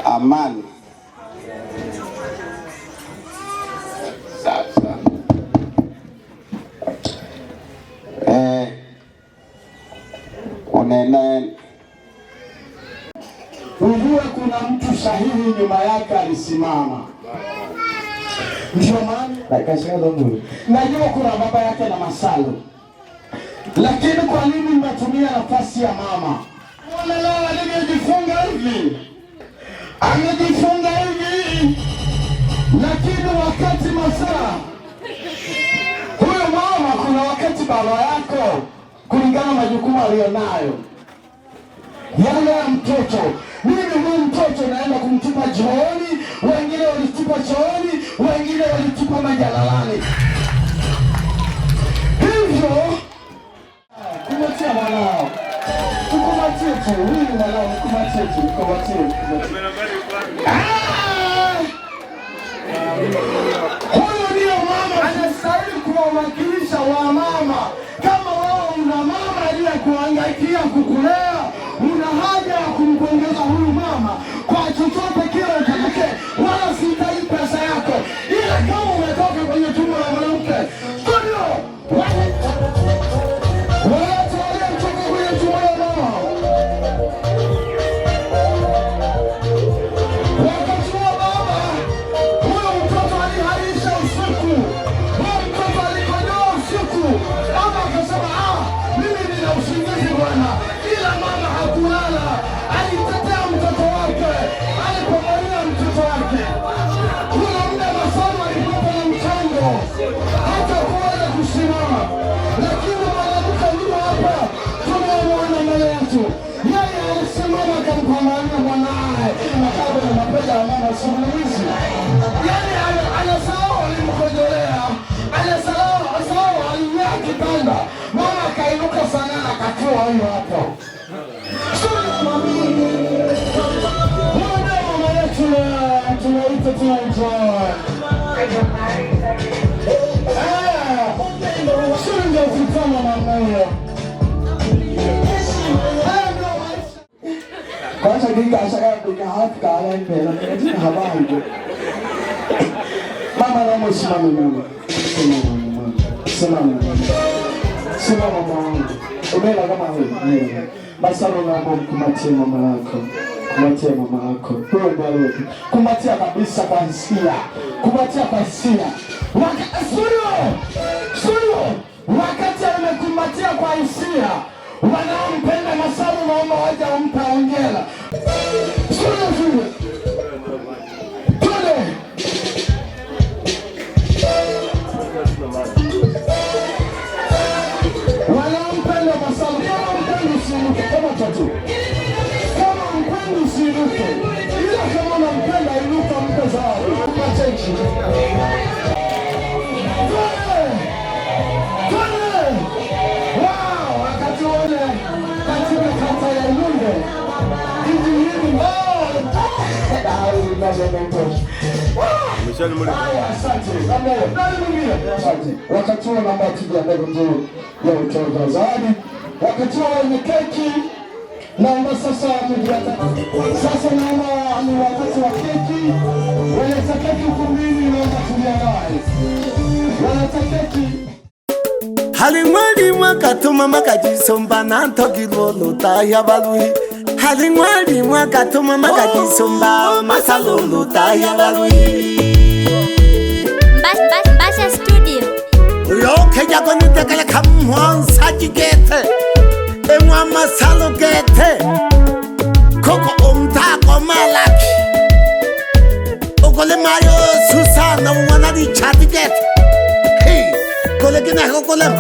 amani. Sasa unene ujue kuna mtu sahihi nyuma yake alisimama. Ndio maana najua kuna baba yake na Masalo, lakini kwa nini mnatumia nafasi ya mama? Leo alimejifunga hivi, amejifunga hivi, lakini wakati masaa huyo mama, kuna wakati baba yako kulingana majukumu alionayo yale ya mtoto. Mimi huyu mtoto naenda kumtupa chooni, wengine walitupa chooni, wengine walitupa majalalani. Hivyo kumatia mwanao, tukumatie tu huyu mwanao, kumatie tu, kumatie. Huyu ndio mama anastahili kuwawakilisha wa mama. Kama wao una mama aliyekuhangaikia kukulea, una haja ya kumpongeza huyu mama kwa chochote kile utakacho, wala sihitaji pesa yako, ila kama umetoka kwenye tumbo la mwanamke studio watu waliotoka kwenye tumbo la mama, wakati wa baba, huyo mtoto aliharisha usiku, huyo mtoto alikojoa usiku, baba akasema mimi nina usingizi bwana, ila mama hakulala, alitetea mtoto wake, alipomwambia mtoto wake. Kuna muda Masalo alipata na mchango hata kuweza kusimama, lakini mwanamke huyu hapa tunamwona mbele yetu, yeye alisimama akampambania mwanae, akawa na mapenda ya mama simulizi. Yani anasahau alimkojolea, anasahau alimea kitanda, mama akainuka sana akatua huyo hapo. Tunaita tunaenjoy. Shunga ufitama mamayo. Kwanza ginga asaka bika hafka ala mpela katika habari. Mama na msimame mama. Simama mama. Umela kama wewe. Masalo na kumkumatia mama yako. Kumatia mama yako. Kumatia kabisa kwa hisia. Kumatia kwa hisia. Wakati amekumatia kwa hisia, wanaompenda Masalo naomba waje wampe hongera. Studio. Wanaompenda Masalo, kama mpendi usiruke, kama tatu. Kama mpendi usiruke, ila kama unampenda iruka mpe zawadi. Kumachechi. Wow, wakati wale katika kata ya Lunde. Wakati huo naomba tija ndogo tu ya utoa zawadi. Wakati huo wenye keki naomba sasa mjiata. Sasa naomba ni wakati wa keki. Wenye keki ukumbini naomba tujiandae. Wenye keki Halingwali mwakatuma makajisomba nantogilolo tayabalui. Halingwali mwakatuma makajisomba Masalo tayabalui. Basha Studio. Uyoke jagonite kale kamwansa jigete. Emwa Masalo gete. Koko umtako malaki. Ukole mayo Susana wanadi chati gete. Kole kina kokolem.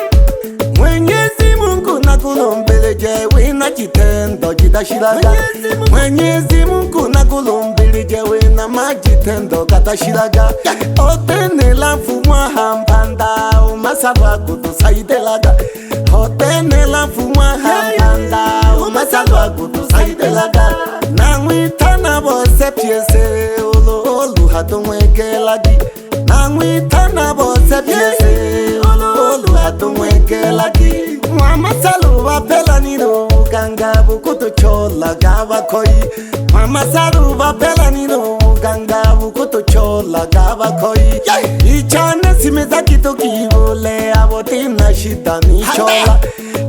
Mwenyezi Mungu nakulombeleje wina jitendo jidashiraga. Mwenyezi Mungu nakulombeleje wina majitendo katashiraga. Otenela mfumwa hampanda Masalo kutusaidelaga. Otenela mfumwa hampanda Masalo kutusaidelaga. Nangwita na bose piese olu hatumwekelagi. Nangwita na bose piese olu hatumwekelagi. Mama Saluva Pelanino, Gangabu Kutuchola, Gava Koi. Mama Saluva Pelanino, Gangabu Kutuchola, Gava Koi. Ichana Simezaki Tokivole, Abotina Shitani Chola.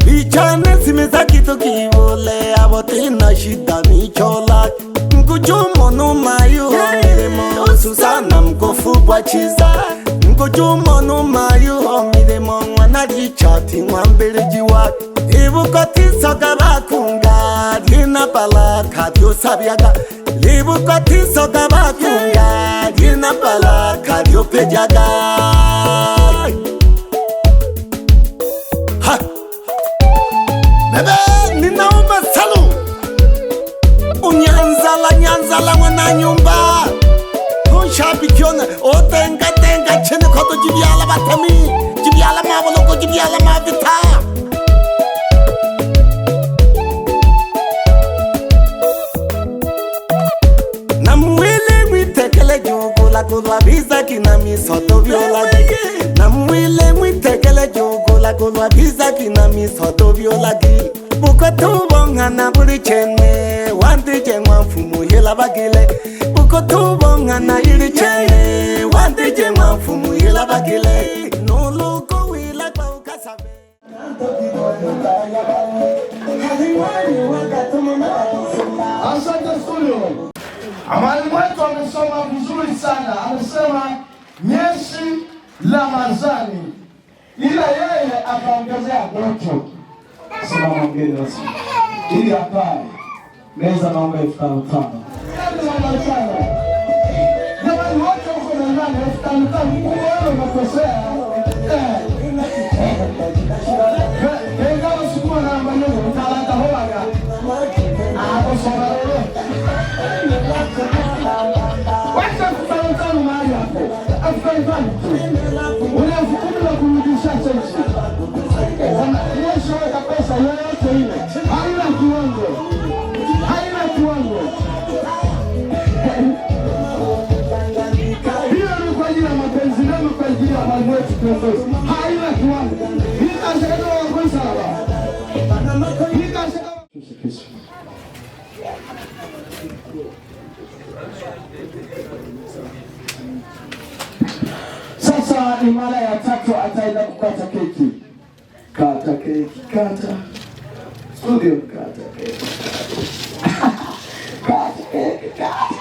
Ichana Simezaki Tokivole, Abotina Shitani Chola. Nkujumo no mayu, Miremo, Susana Mkofu Bachiza. Nkujumo no mayu, Miremo, Wanadi Chati, Wambelejiwa. Ibukoti Sogabakunga, Dina Palaka, Diosabiaga. Ibukoti Sogabakunga, Dina Palaka, Diopejaga. Ha! Bebe, ninaomba salu. Nyanzala mwana nyumba. Kunshabikiona, otenga chene koto jibiala batami. Jibiala maboloko, jibiala mavita. Namwile mwitekele jugula kulwa biza kina misoto violagi. Namwile mwitekele jugula kulwa biza kina misoto violagi. Bukotu bonga na buri chene, wandi jengwa mfumu hila bagile. Bukotu bonga na ili chene, wandi jengwa mfumu hila bagile. Nuluko wila kwa ukasabe. Asante studio. Mwalimu wetu amesoma vizuri sana. Amesema nyesi la mazani, ila yeye akaongezea gocho. Simama mgeni rasmi. Ili hapa meza naomba 5,500. Jamani wote huko ndani 5,500 wewe unakosea. Ngao siku na maneno utalata hoaga. Hapo soma leo. Wacha kufanya mahali hapo. Afanye unafikiri kurudisha chenji. Unaweza pesa yote ile. Haina kiwango. Hiyo ni kwa ajili ya mapenzi na kwa ajili ya mwalimu wetu kiongozi. Haina kiwango. Nikashaka kwa kwanza hapa. Sasa ni mara ya tatu ataenda kukata keki. Kata keki, kata. Studio kata keki. Kata keki, kata.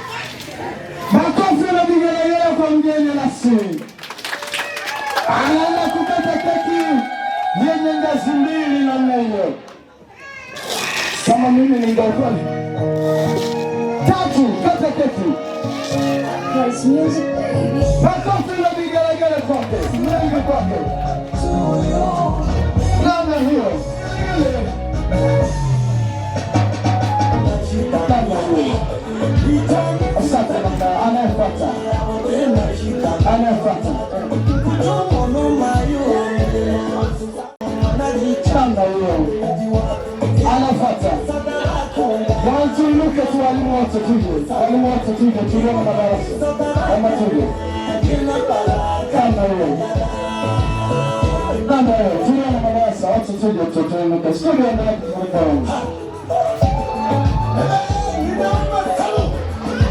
Makofi na vigelegele kwa mgeni rasmi. Anaenda kukata keki yenye ngazi mbili namna hiyo. Kama mimi ni ngokoni. Tatu, kata keki. Makofi na vigelegele kwake. Mwengi kwake. Namna hiyo. Asante namna anayefuata. Changa huyo. Anafuata. Wanatuinuke tu walimu wote tuje. Walimu wote tuje tuliona madarasa. Kama tuje. Changa huyo. Namba hiyo. Tuliona madarasa. Watu tuje tutuinuke. Studio endelea kufurika wangu.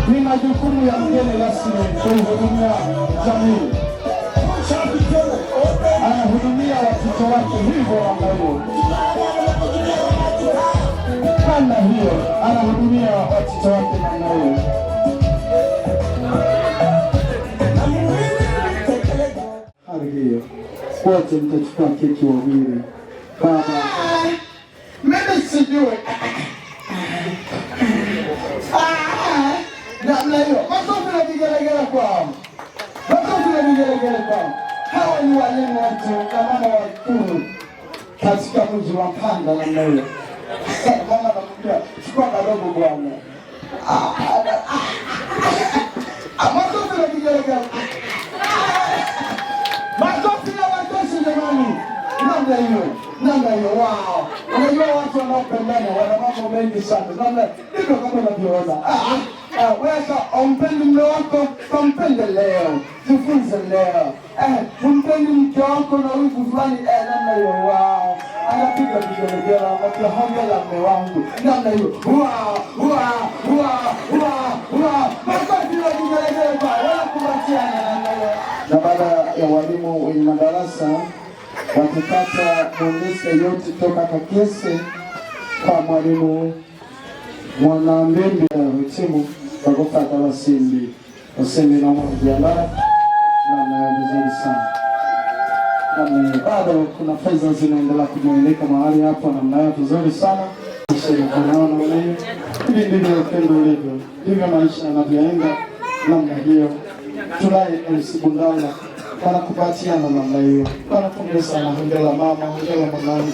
Ni majukumu ya mgeni rasmi kuhudumia jamii. Anahudumia watoto wake hivyo ambavyo. Namna hiyo, anahudumia watoto wake namna hiyo. Hali hiyo, wote mtachukua keki wawili. Baba. Mimi sijui. Namna hiyo, makofi na vigelegele kwao. Hawa ni walimu wetu na mama wakuu katika mji wa Mpanda namna hiyo. Mama anamwambia, chukua kadogo bwana. Makofi na vigelegele. Makofi na watoto jamani. Namna hiyo, wow. Unajua watu wanaopendana wana mambo mengi sana. Namna ndivyo kama unavyoona. Weka umpendi mume wako, kampende leo. Jifunze leo. Umpendi mke wako na wivu fulani, namna hiyo, wow. anapiga vigelegele, anamwambia hongera mume wangu, namna hiyo. Makofi ya vigelegele kwa wanakumbatiana namna hiyo. Na baada ya walimu wenye madarasa wakipata mwongozo yote toka Kakese kwa mwalimu Mwanambembe timu wakopata wasimbi na mwangiala na vizuri sana. Na bado kuna fedha zinaendelea kujumuika mahali hapo namna hiyo vizuri sana. Naona hiyo hivi ndivyo upendo ulivyo, ndivyo maisha yanavyoenda namna hiyo. Tunaye MC Bundala wanakupatiana namna hiyo. Wanapongeza sana, hongera mama, hongera mwanangu,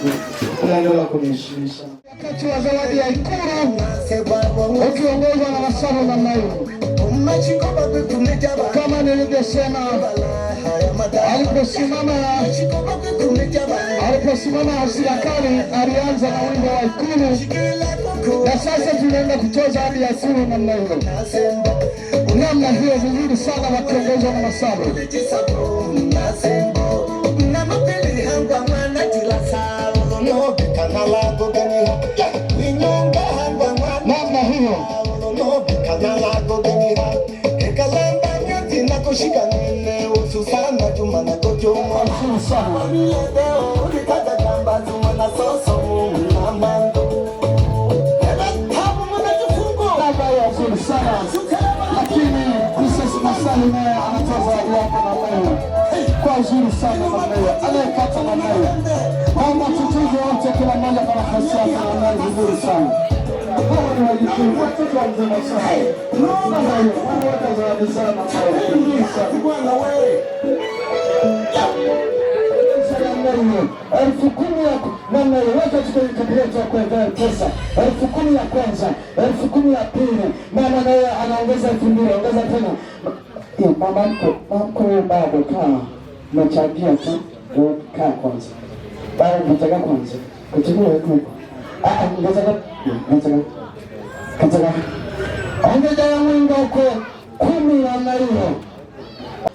unaendelea kuniheshimisha. Wakati wa zawadi ya Ikulu ukiongozwa na Masaro namna hiyo, kama nilivyosema, aliposimama serikali alianza na wimbo wa Ikulu, na sasa tunaenda kutoza hadi ya Ikulu namna hiyo. Namna hiyo vizuri sana wakiongozwa na Masaro. Namna hiyo lakini Masali naye anatoza yako na wewe kwa uzuri sana na wewe anayepata na wewe kama tutuzo wote kila mmoja kwa nafasi yake na wewe vizuri sana. Hawa ni wajifunza watoto wa mzee Masali. Na wewe unaweza zawadi sana na wewe bwana wewe. 10,000 yako namna hiyo weka tukikabilia kuendea pesa 10,000 ya kwanza 10,000 ya pili mama naye anaongeza 2,000 ongeza tena hiyo mama mko bado kaa mchangia tu kaa kwanza bado mtaka kwanza kuchukua huko ongeza ongeza ya mwinga huko 10 namna hiyo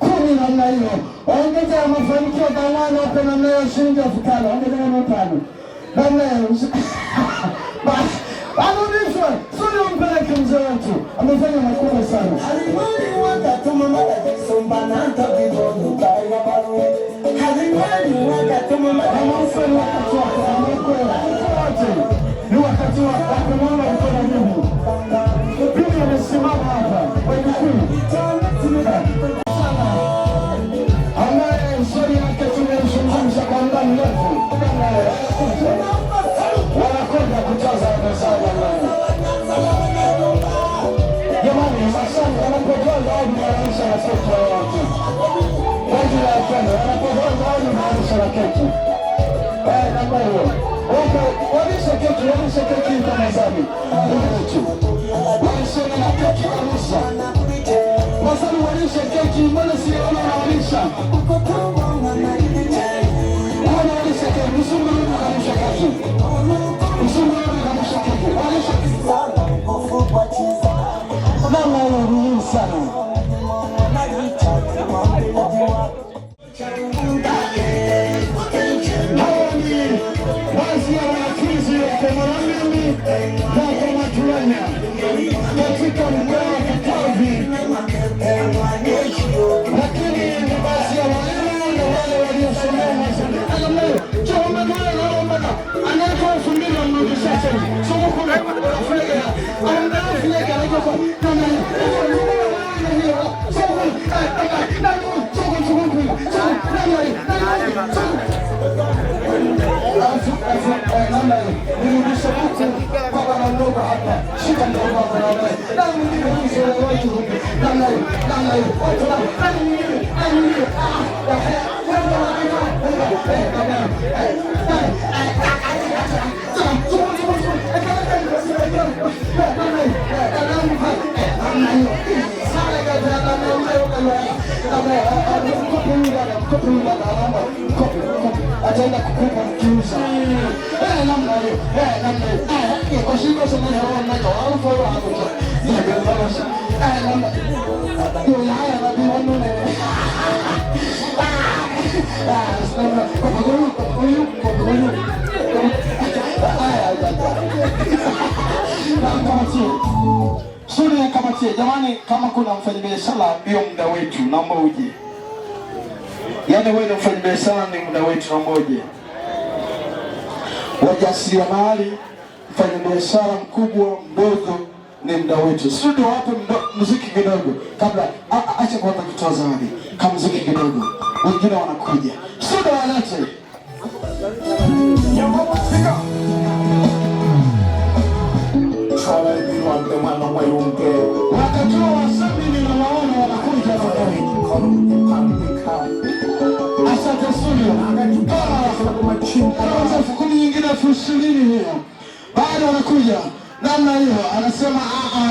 10 namna hiyo. Ongeza mafanikio bwana hapo namna hiyo shilingi 5,000. Ongeza na 5. Namna hiyo. Basi. Anonishwe. Sio mpeleke mzee wetu. Amefanya makubwa sana. Alimwani wakatuma madisomba na tabibono kaya baru. Alimwani wakatuma madisomba na tabibono kaya baru. Ni wakati wa kumwona mkono Mungu. Biblia imesimama hapa. Wewe wanakwenda kujaza mezani jamani. Masani wanapojaza au maanisha na sekta ya watu waji la upendo wanapojaza au maanisha na keki namba hiyo walisha keki kwa mezani walisha na keki walisha Masani walisha keki mbona siona walisha mama yeye sana basi wanafunzi kwa Mwanamimi na kwa Matulanya katika mkoa wa Katavi, lakini ni basi ya walimu na wale waliosomea masomo anaweza kufundisha mrudisha chini somo kuna fulani anaanza fulani anajua kama ataenda kukupa mkiuza namna hiyo kwa shiko sana hawa mnacho alfa wa hapo ndio basi namna hiyo haya na biwanone sana kwa hiyo Kamatie. Suri ya kamatie. Jamani, kama kuna mfanyabiashara ndio muda wetu, naomba uje. Yaani wewe ndio mfanyabiashara, ni muda wetu, naomba uje. Wajasiriamali, mfanyabiashara mkubwa, mdogo, ni muda wetu. Sudi wape muziki kidogo kabla acha kwanza kutoa zawadi. Kama muziki kidogo. Wengine wanakuja. Sudi walete. Wakatoa wasanii na waona wanakuja asante studio. Fukuni nyingine 20,000 hiyo. Bado wanakuja. Namna hiyo anasema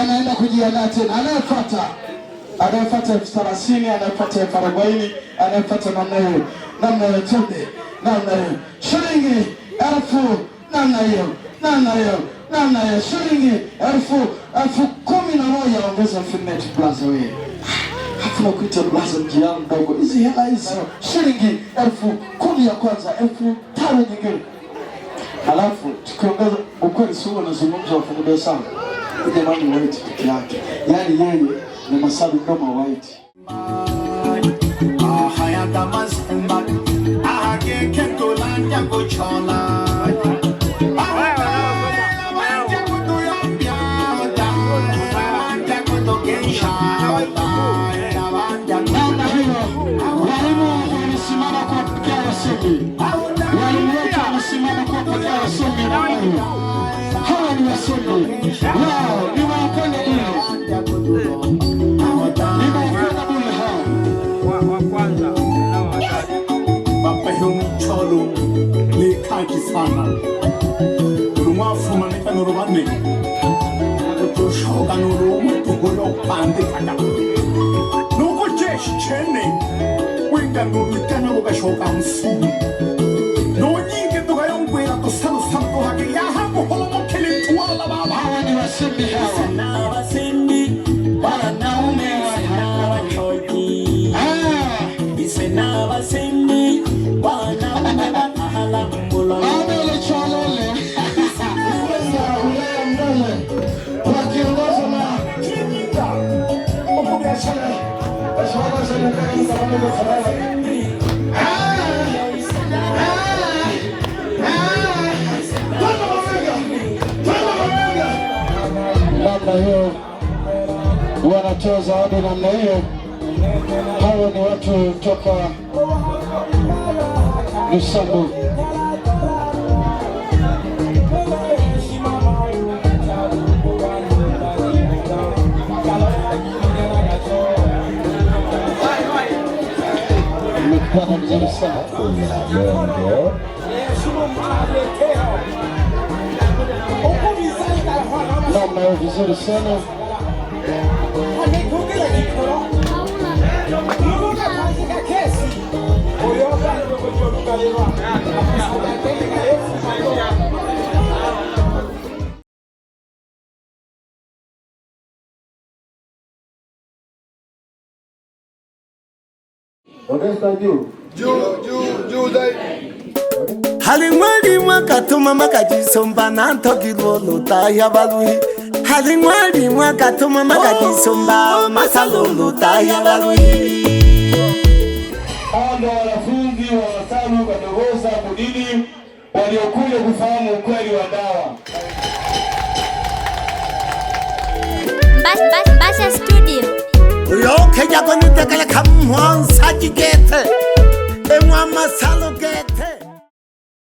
anaenda kujiandaa tena. Anayefuata 30,000, anayefuata 40,000, anayefuata namna hiyo. Namna hiyo tende. Namna hiyo. Shilingi 1000 namna hiyo. Namna hiyo. Namna hiyo. Shilingi 11,000 ongeza 4 plus wewe. Hakuna kuita plus mjiani mdogo. Hizi hela hizi. Shilingi 10,000 ya kwanza, 5,000 nyingine. Alafu tukiongeza ukweli sio nazungumza wafanyabiashara. Jamani white peke yake. Yaani yeye ni masabu kama white. Haya kama simba. Ahage ketolanja kuchola. Walimu wetu wanasimama kwa pekee wasomi na Mungu. Hawa ni wasomi. Wao ni wapenda bure. Ni wapenda bure hawa. Wa kwanza. Baba huyu mcholo ni kaki sana. Rumwafu manika nurubane. Tushoka nurumu tugulo pande kanda. Nuko jeshi chene. Wenda nurukana ugashoka msumu. Nonyingi tukayongwira tusanu santo hake ya hapo holomo kili tuwala baba. Hawa ni wasomi hawa. Na wasendi wanaume wana choki. Isena wasendi wanaume watahala mbolo. Amele cholole. Wakiongozwa na Kijinga. Oku biashara. Bashara sana kama namna hiyo wanatoa zawadi namna hiyo. Hawa ni watu toka Lusambo. Mmekutana vizuri sana. Namna hiyo vizuri sana. Halingwali mwakatuma makajisomba nantogilolo taya balui. Halingwali mwakatuma makajisomba masalolo taya balui. Ando wanafunzi wa Masalu Kadogosa Mudini waliokuja kufahamu ukweli wa dawa. Basha Studio. Uyoke jago nitekele kamwansa jigete. Emwa masalo gete.